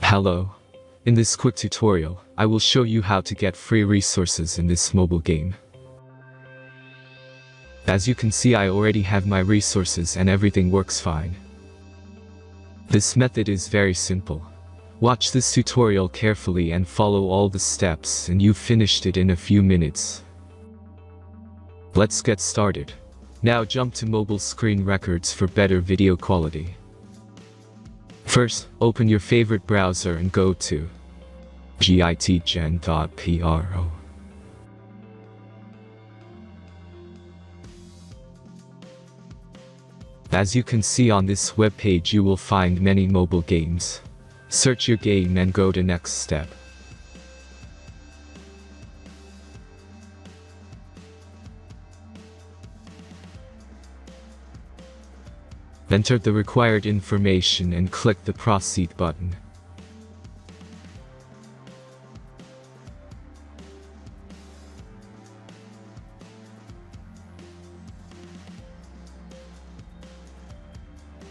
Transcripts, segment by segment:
Hello. In this quick tutorial, I will show you how to get free resources in this mobile game. As you can see, I already have my resources and everything works fine. This method is very simple. Watch this tutorial carefully and follow all the steps and you've finished it in a few minutes. Let's get started. Now jump to mobile screen records for better video quality. First, open your favorite browser and go to gitgen.pro. As you can see on this web page, you will find many mobile games. Search your game and go to next step. Enter the required information and click the Proceed button.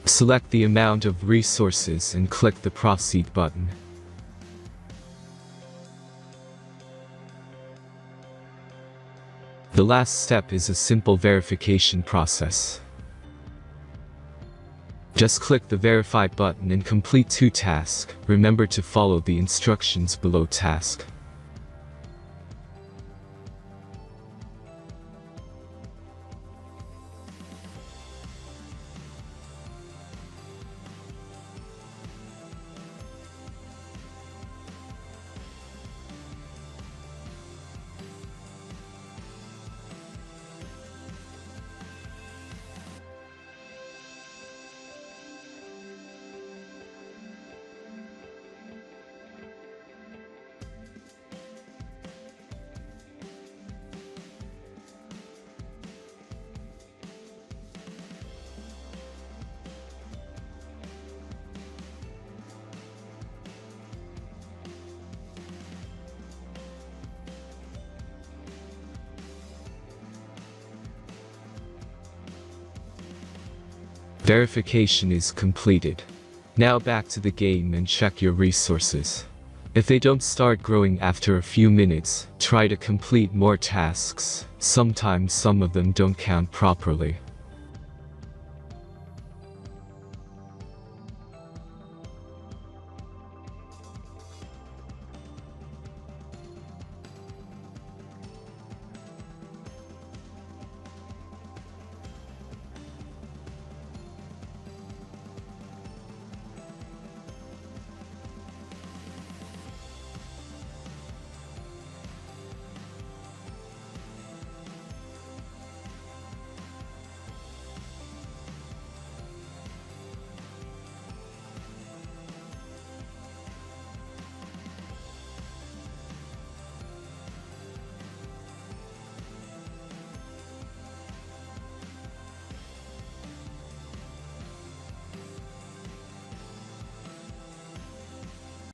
Select the amount of resources and click the Proceed button. The last step is a simple verification process. Just click the Verify button and complete 2 tasks. Remember to follow the instructions below task. Verification is completed. Now back to the game and check your resources. If they don't start growing after a few minutes, try to complete more tasks. Sometimes some of them don't count properly.